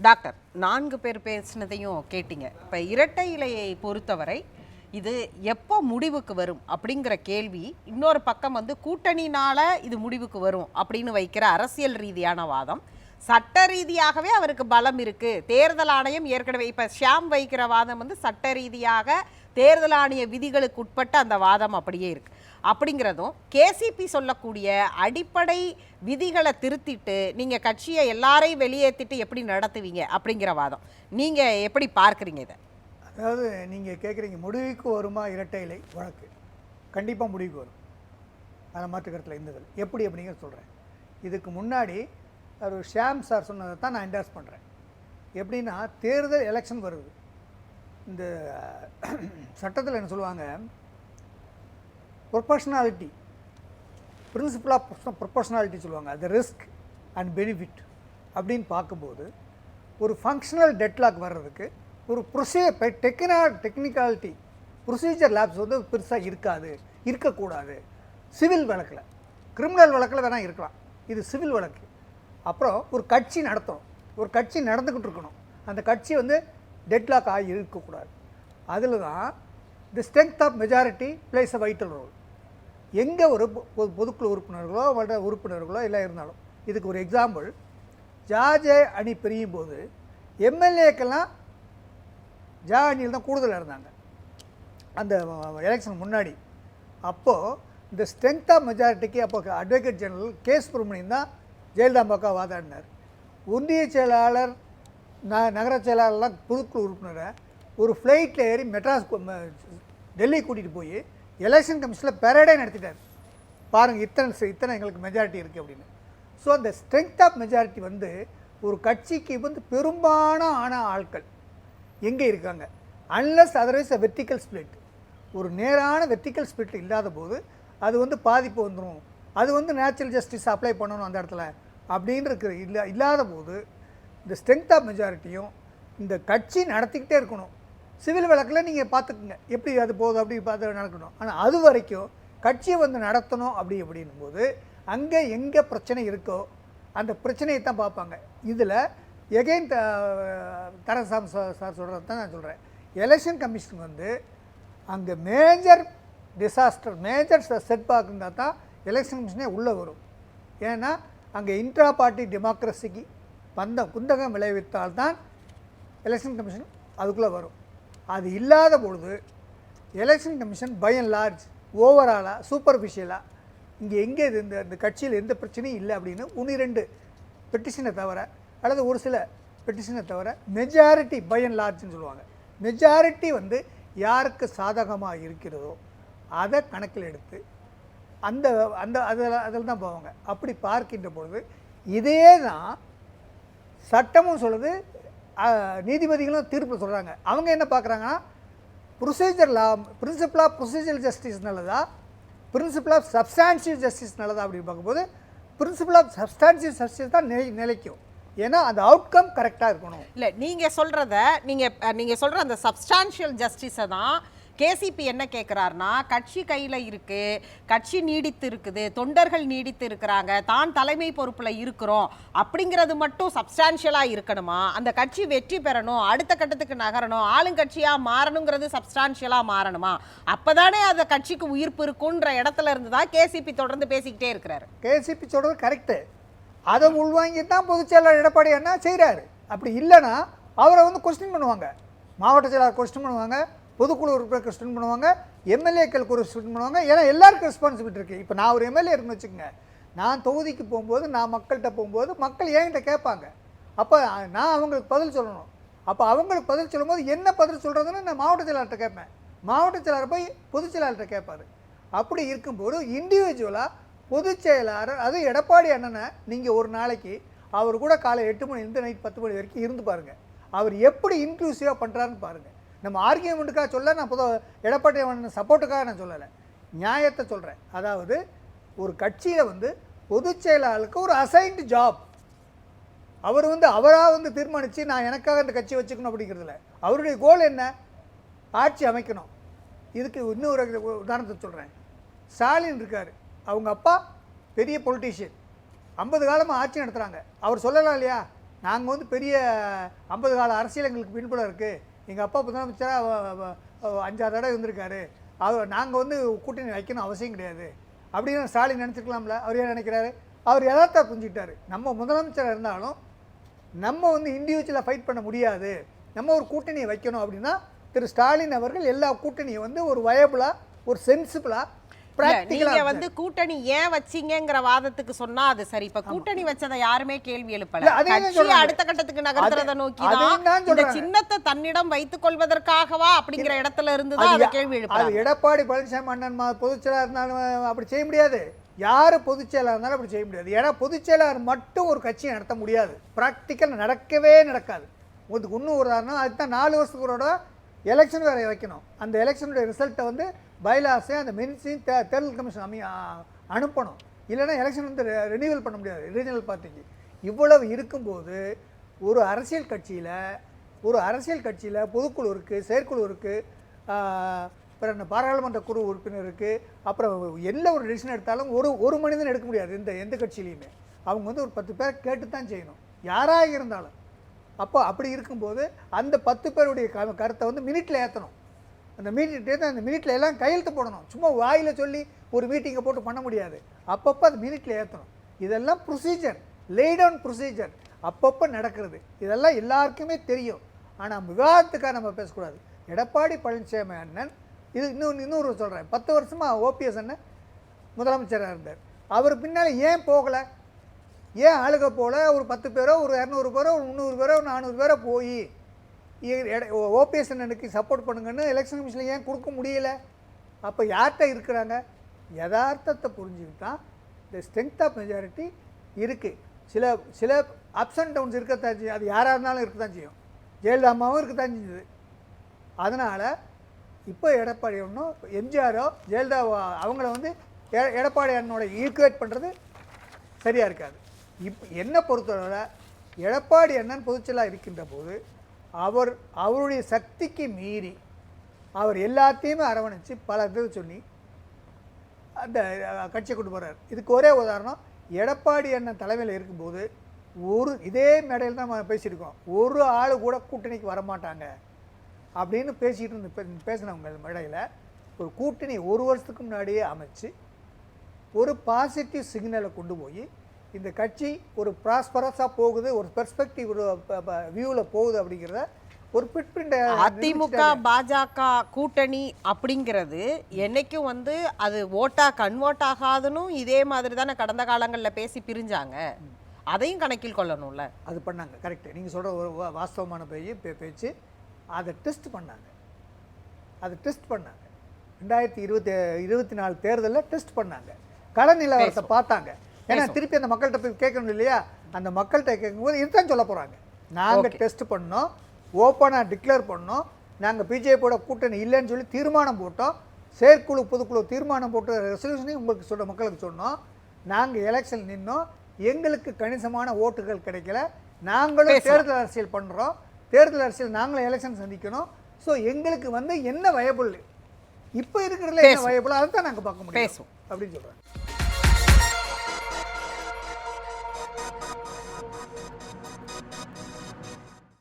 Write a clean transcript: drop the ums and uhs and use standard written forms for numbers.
Doctor 4 பேர் பேசினதையும் கேட்டீங்க. இப்போ இரட்டை இலையை பொறுத்தவரை இது எப்போ முடிவுக்கு வரும் அப்படிங்கிற கேள்வி, இன்னொரு பக்கம் வந்து கூட்டணினால இது முடிவுக்கு வரும் அப்படின்னு வைக்கிற அரசியல் ரீதியான வாதம், சட்ட ரீதியாகவே அவருக்கு பலம் இருக்கு, தேர்தல் ஆணையம் ஏற்கனவே இப்போ ஷியாம் வைக்கிற வாதம் வந்து சட்ட ரீதியாக தேர்தல் ஆணைய விதிகளுக்கு உட்பட்ட அந்த வாதம் அப்படியே இருக்கு. அப்படிங்கிறதும் கேசிபி சொல்லக்கூடிய அடிப்படை விதிகளை திருத்திட்டு நீங்கள் கட்சியை எல்லாரையும் வெளியேற்றிட்டு எப்படி நடத்துவீங்க அப்படிங்கிற வாதம் நீங்கள் எப்படி பார்க்குறீங்க இதை? அதாவது நீங்கள் கேட்குறீங்க முடிவுக்கு வருமா இரட்டை இலை வழக்கு? கண்டிப்பாக முடிவுக்கு வரும், அதை மாற்றுக்கிறதுல இருந்தது. எப்படி அப்படிங்கிறத சொல்கிறேன். இதுக்கு முன்னாடி ஒரு ஷியாம் சார் சொன்னதை தான் நான் என்டாஸ் பண்ணுறேன். எப்படின்னா தேர்தல் எலெக்ஷன் வருது, இந்த சட்டத்தில் என்ன சொல்லுவாங்க, ப்ரொபோர்ஷனாலிட்டி, பிரின்சிபல் ஆஃப் ப்ரொபோர்ஷனாலிட்டி சொல்லுவாங்க, அது ரிஸ்க் அண்ட் பெனிஃபிட் அப்படின்னு பார்க்கும்போது ஒரு ஃபங்க்ஷனல் டெட்லாக் வர்றதுக்கு ஒரு டெக்னிக்காலிட்டி ப்ரொசீஜர் லேப்ஸ் வந்து பெருசாக இருக்கக்கூடாது. சிவில் வழக்கில், கிரிமினல் வழக்கில் வேணால் இருக்கலாம், இது சிவில் வழக்கு. அப்புறம் ஒரு கட்சி நடத்தணும், ஒரு கட்சி நடந்துக்கிட்டு இருக்கணும், அந்த கட்சி வந்து டெட்லாக் ஆகி இருக்கக்கூடாது. அதில் தான் the strength of majority plays a vital role. எங்கே ஒரு பொதுக்குழு உறுப்பினர்களோ உறுப்பினர்களோ எல்லாம் இருந்தாலும், இதுக்கு ஒரு எக்ஸாம்பிள், ஜார்ஜே அணி பிரியும் போது எம்எல்ஏக்கெல்லாம் ஜா அணியில் தான் கூடுதலாக இருந்தாங்க அந்த எலெக்ஷன் முன்னாடி. அப்போது இந்த ஸ்ட்ரென்த் ஆஃப் மெஜாரிட்டிக்கு அப்போ அட்வொகேட் ஜெனரல் கேஸ் சுப்ரமணியன் தான் ஜெயலலிதா வாதாடினார். ஒன்றிய செயலாளர் நகர செயலாளர்லாம் பொதுக்குழு உறுப்பினரை ஒரு ஃப்ளைட்டில் ஏறி மெட்ராஸ் டெல்லி கூட்டிகிட்டு போய் எலெக்ஷன் கமிஷனில் பெரடே நடத்திட்டார். பாருங்கள், இத்தனை எங்களுக்கு மெஜாரிட்டி இருக்குது அப்படின்னு. ஸோ அந்த ஸ்ட்ரென்த் ஆஃப் மெஜாரிட்டி வந்து ஒரு கட்சிக்கு வந்து பெரும்பாலான ஆட்கள் எங்கே இருக்காங்க, அன்லஸ் அதர்வைஸ் வெர்டிக்கல் ஸ்பிளிட், ஒரு நேரான வெர்டிக்கல் ஸ்பிளிட் இல்லாத போது அது வந்து பாதிப்பு வந்துடும். அது வந்து நேச்சுரல் ஜஸ்டிஸ் அப்ளை பண்ணணும் அந்த இடத்துல அப்படின்னு இருக்கிற இல்லாத போது இந்த ஸ்ட்ரென்த் ஆஃப் மெஜாரிட்டியும் இந்த கட்சி நடத்திக்கிட்டே இருக்கணும். சிவில் வழக்கில் நீங்கள் பார்த்துக்குங்க எப்படி அது போகுது, அப்படி பார்த்து நடக்கணும். ஆனால் அது வரைக்கும் கட்சியை வந்து நடத்தணும் அப்படின்னும் போது அங்கே எங்கே பிரச்சனை இருக்கோ அந்த பிரச்சனையை தான் பார்ப்பாங்க. இதில் எகெயின் தரசாமி சார் சொல்கிறது தான் நான் சொல்கிறேன். எலெக்ஷன் கமிஷன் வந்து அங்கே மேஜர் டிசாஸ்டர், மேஜர் செட்பேக் இருந்தால் தான் எலெக்ஷன் கமிஷனே உள்ளே வரும். ஏன்னா அங்கே இன்ட்ரா பார்ட்டி டெமோக்ரஸிக்கு குந்தகம் விளைவித்தால்தான் எலெக்ஷன் கமிஷன் அதுக்குள்ளே வரும். அது இல்லாத பொழுது election commission by and large ஓவராலாக சூப்பர்ஃபிஷியலாக இங்கே எங்கே இந்த கட்சியில் எந்த பிரச்சனையும் இல்லை அப்படின்னு 1-2 பெட்டிஷனை தவிர அல்லது ஒரு சில பெட்டிஷனை தவிர மெஜாரிட்டி பை அண்ட் லார்ஜ்னு சொல்லுவாங்க, மெஜாரிட்டி வந்து யாருக்கு சாதகமாக இருக்கிறதோ அதை கணக்கில் எடுத்து அந்த அந்த அதில் தான் போவாங்க. அப்படி பார்க்கின்ற பொழுது இதே தான் சட்டமும் சொல்லுது, நீதிபதிகளும் தீர்ப்பு சொல்கிறாங்க. அவங்க என்ன பார்க்குறாங்கன்னா procedure law, principle of procedural justice நல்லதா, பிரின்சிபல் ஆஃப் சப்ஸ்டான்ஷியல் ஜஸ்டிஸ் நல்லதா அப்படின்னு பார்க்கும்போது பிரின்சிபல் ஆஃப் சப்ஸ்டான்ஷியல் ஜஸ்டிஸ் தான் நிலைக்கும். ஏன்னா அந்த அவுட்கம் கரெக்டாக இருக்கணும். இல்லை, நீங்கள் சொல்கிற அந்த சப்ஸ்டான்ஷியல் ஜஸ்டிஸை தான் கேசிபி என்ன கேட்குறாருன்னா, கட்சி கையில் இருக்குது, கட்சி நீடித்து இருக்குது, தொண்டர்கள் நீடித்து இருக்கிறாங்க, தான் தலைமை பொறுப்பில் இருக்கிறோம் அப்படிங்கிறது மட்டும் சப்ஸ்டான்ஷியலாக இருக்கணுமா? அந்த கட்சி வெற்றி பெறணும், அடுத்த கட்டத்துக்கு நகரணும், ஆளுங்கட்சியாக மாறணுங்கிறது சப்ஸ்டான்ஷியலாக மாறணுமா? அப்போ தானே அந்த கட்சிக்கு உயிர்ப்பு இருக்குன்ற இடத்துல இருந்து தான் கேசிபி தொடர்ந்து பேசிக்கிட்டே இருக்கிறாரு. கேசிபி சொல்கிறது கரெக்டு, அதை உள்வாங்கி தான் பொதுச் செயலாளர் எடப்பாடி அண்ணா செய்கிறாரு. அப்படி இல்லைன்னா அவரை வந்து கொஸ்டின் பண்ணுவாங்க, மாவட்ட செயலாளர் கொஸ்டின் பண்ணுவாங்க, பொதுக்குழு உறுப்பினர் கொஸ்டின் பண்ணுவாங்க, எம்எல்ஏக்களுக்கு ஒரு கொஸ்டின் பண்ணுவாங்க. ஏன்னா எல்லாருக்கும் ரெஸ்பான்சிபிலிட்டி இருக்குது. இப்போ நான் ஒரு எம்எல்ஏ இருக்குன்னு வச்சுக்கோங்க, நான் தொகுதிக்கு போகும்போது, நான் மக்கள்கிட்ட போகும்போது மக்கள் என்கிட்ட கேட்பாங்க, அப்போ நான் அவங்களுக்கு பதில் சொல்லணும். அப்போ அவங்களுக்கு பதில் சொல்லும்போது என்ன பதில் சொல்கிறதுன்னு நான் மாவட்ட செயலாளர்கிட்ட கேட்பேன், மாவட்ட செயலாளர் போய் பொதுச் செயலாளர்கிட்ட கேட்பார். அப்படி இருக்கும்போது இண்டிவிஜுவலாக பொதுச் செயலாளர், அது எடப்பாடி அண்ணனை நீங்கள் ஒரு நாளைக்கு அவர் கூட காலை 8 மணிலேருந்து நைட் 10 மணி வரைக்கும் இருந்து பாருங்கள், அவர் எப்படி இன்க்ளூசிவாக பண்ணுறாருன்னு பாருங்கள். நம்ம ஆர்கியூமெண்ட்டுக்காக சொல்ல, நான் எடப்பாடி அண்ணன் சப்போர்ட்டுக்காக நான் சொல்லலை, நியாயத்தை சொல்கிறேன். அதாவது ஒரு கட்சியில் வந்து பொதுச் செயலாளருக்கு ஒரு அசைன்டு ஜாப், அவர் வந்து அவராக வந்து தீர்மானித்து நான் எனக்காக இந்த கட்சியை வச்சுக்கணும் அப்படிங்கிறதுல அவருடைய கோல் என்ன, ஆட்சி அமைக்கணும். இதுக்கு இன்னொரு உதாரணத்தை சொல்கிறேன். ஸ்டாலின் இருக்கார், அவங்க அப்பா பெரிய பொலிட்டீஷியன், 50 காலமாக ஆட்சி நடத்துகிறாங்க. அவர் சொல்லலாம் இல்லையா, நாங்கள் வந்து பெரிய 50 கால அரசியல் எங்களுக்கு பின்புலம் இருக்குது, எங்கள் அப்பா முதலமைச்சராக 5-6 தடவை இருந்திருக்காரு, நாங்கள் வந்து கூட்டணி வைக்கணும் அவசியம் கிடையாது அப்படின்னு ஸ்டாலின் நினச்சிருக்கலாம்ல. அவர் ஏன் நினைக்கிறாரு? அவர் யதார்த்தா புரிஞ்சுக்கிட்டாரு. நம்ம முதலமைச்சராக இருந்தாலும் நம்ம வந்து இண்டிவிஜுவலாக ஃபைட் பண்ண முடியாது, நம்ம ஒரு கூட்டணியை வைக்கணும் அப்படின்னா திரு ஸ்டாலின் அவர்கள் எல்லா கூட்டணியை வந்து ஒரு வயபிளாக, ஒரு சென்சிபிளாக, நீங்க வந்து கூட்டணி ஏன் வச்சீங்கங்கிற வாதத்துக்கு சொன்னா அது சரி. இப்ப கூட்டணி வச்சதை யாருமே கேள்வி எழுப்பல. கட்சியை அடுத்த கட்டத்துக்கு நகர்த்துறத நோக்கிதான் இந்த சின்னத்தை தன்னிடம் வைத்துக் கொள்வதற்காகவா அப்படிங்கிற இடத்துல இருந்துதான் அதை கேள்வி எழுப்பலாம். எடப்பாடி பழனிசாமி அண்ணன் பொதுச்செயலாளர் இருந்தாலும் அப்படி செய்ய முடியாது, யார் பொதுச்செயலாளர் இருந்தாலும் அப்படி செய்ய முடியாது. ஏன்னா பொதுச்செயலாளர் மட்டும் ஒரு கட்சியை நடத்த முடியாது, ப்ராக்டிக்கல் நடக்கவே நடக்காது. இன்னும் ஒரு உதாரணம், அதுதான் 4 வருஷத்துக்கு ஒரு எலெக்ஷன் வேற வைக்கணும். அந்த எலெக்ஷனுடைய ரிசல்ட்டை வந்து பைலாஸே அந்த மினிட்ஸையும் தேர்தல் கமிஷன் அனுப்பணும். இல்லைன்னா எலெக்ஷன் வந்து ரெனியூவல் பண்ண முடியாது ரீஜனல் பார்ட்டிக்கு. இவ்வளவு இருக்கும்போது ஒரு அரசியல் கட்சியில் பொதுக்குழு இருக்குது, செயற்குழு இருக்குது, அப்புறம் பாராளுமன்ற குழு உறுப்பினர் இருக்குது, அப்புறம் எல்லா ஒரு டிசிஷன் எடுத்தாலும் ஒரு மனிதன் எடுக்க முடியாது எந்த கட்சியிலையுமே. அவங்க வந்து ஒரு 10 பேர் கேட்டு தான் செய்யணும், யாராக இருந்தாலும். அப்போ அப்படி இருக்கும்போது அந்த 10 பேருடைய கருத்தை வந்து மினிட்டில் ஏற்றணும். அந்த மினிட்டில் எல்லாம் கையெழுத்து போடணும். சும்மா வாயில் சொல்லி ஒரு மீட்டிங்கை போட்டு பண்ண முடியாது. அப்பப்போ அது மினிட்டில் ஏற்றணும். இதெல்லாம் ப்ரொசீஜர், லேடவுன் ப்ரொசீஜர் அப்பப்போ நடக்கிறது. இதெல்லாம் எல்லாருக்குமே தெரியும். ஆனால் விவாதத்துக்காக நம்ம பேசக்கூடாது. எடப்பாடி பழனிசாமி அண்ணன் இது இன்னொரு சொல்கிறேன், 10 வருஷமாக ஓபிஎஸ் அண்ணன் முதலமைச்சராக இருந்தார். அவர் பின்னால் ஏன் போகலை, ஏன் ஆளுக போல ஒரு 10 பேரோ ஒரு 200 பேரோ ஒரு 300 பேரோ 400 பேரோ போய் ஓபிஎஸ் அண்ணனுக்கு சப்போர்ட் பண்ணுங்கன்னு எலெக்ஷன் கமிஷனில் ஏன் கொடுக்க முடியல? அப்போ யார்கிட்ட இருக்கிறாங்க? யதார்த்தத்தை புரிஞ்சுக்கிட்டு தான் இந்த ஸ்ட்ரென்த் ஆஃப் மெஜாரிட்டி இருக்குது. சில அப்ஸ் அண்ட் டவுன்ஸ் இருக்கத்தான் செய்யும், அது யாராக இருந்தாலும் இருக்கத்தான் செய்யும். ஜெயலலிதா அம்மாவும் இருக்கத்தான் செஞ்சது. அதனால் இப்போ எடப்பாடி ஒன்றும் எம்ஜிஆரோ ஜெயலலிதா அவங்கள வந்து எடப்பாடி அண்ணனோட ஈக்குவேட் பண்ணுறது சரியாக இருக்காது. என்னை பொறுத்தவரை எடப்பாடி அண்ணன் பொதுச்செயலாளர் இருக்கின்ற போது அவருடைய சக்திக்கு மீறி அவர் எல்லாத்தையுமே அரவணைச்சு பல இது சொல்லி அந்த கட்சியை கொண்டு போகிறார். இதுக்கு ஒரே உதாரணம், எடப்பாடி அண்ணன் தலைமையில் இருக்கும்போது இதே மேடையில் தான் நம்ம பேசியிருக்கோம், ஒரு ஆள் கூட கூட்டணிக்கு வரமாட்டாங்க அப்படின்னு பேசினவங்க மேடையில் ஒரு கூட்டணி 1 வருஷத்துக்கு முன்னாடியே அமைச்சு ஒரு பாசிட்டிவ் சிக்னலை கொண்டு போய் இந்த கட்சி ஒரு ப்ராஸ்பரஸாக போகுது, ஒரு பெர்ஸ்பெக்டிவ் வியூவில் போகுது அப்படிங்கிறத ஒரு பிட்பிரிண்ட். அதிமுக பாஜக கூட்டணி அப்படிங்கிறது என்னைக்கும் வந்து அது ஓட்டா கன்வெர்ட் ஆகாதுன்னு இதே மாதிரி தானே கடந்த காலங்களில் பேசி பிரிஞ்சாங்க. அதையும் கணக்கில் கொள்ளணும்ல. அது பண்ணாங்க, கரெக்டு. நீங்கள் சொல்கிற ஒரு வாஸ்தவமான பேச்சு. அதை டெஸ்ட் பண்ணாங்க. 2024 தேர்தலில் டெஸ்ட் பண்ணாங்க, கள நிலவரத்தை பார்த்தாங்க. ஏன்னா திருப்பி அந்த மக்கள்கிட்ட போய் கேட்கணும் இல்லையா? அந்த மக்கள்கிட்ட கேட்கும்போது இதுதான் சொல்ல போகிறாங்க. நாங்கள் டெஸ்ட் பண்ணோம், ஓப்பனாக டிக்ளேர் பண்ணோம், நாங்கள் பிஜேபியோட கூட்டணி இல்லைன்னு சொல்லி தீர்மானம் போட்டோம், செயற்குழு பொதுக்குழு தீர்மானம் போட்டு ரெசல்யூஷனையும் உங்களுக்கு மக்களுக்கு சொன்னோம். நாங்கள் எலெக்ஷன் நின்னோம், எங்களுக்கு கணிசமான ஓட்டுகள் கிடைக்கல, நாங்களும் தேர்தல் அரசியல் பண்ணுறோம், தேர்தல் அரசியல் நாங்களும் எலெக்ஷன் சந்திக்கணும். ஸோ எங்களுக்கு வந்து என்ன வயபுள், இப்போ இருக்கிறதுல என்ன வயபுள், அதை தான் நாங்கள் பார்க்க முடியும் அப்படின்னு சொல்கிறேன்.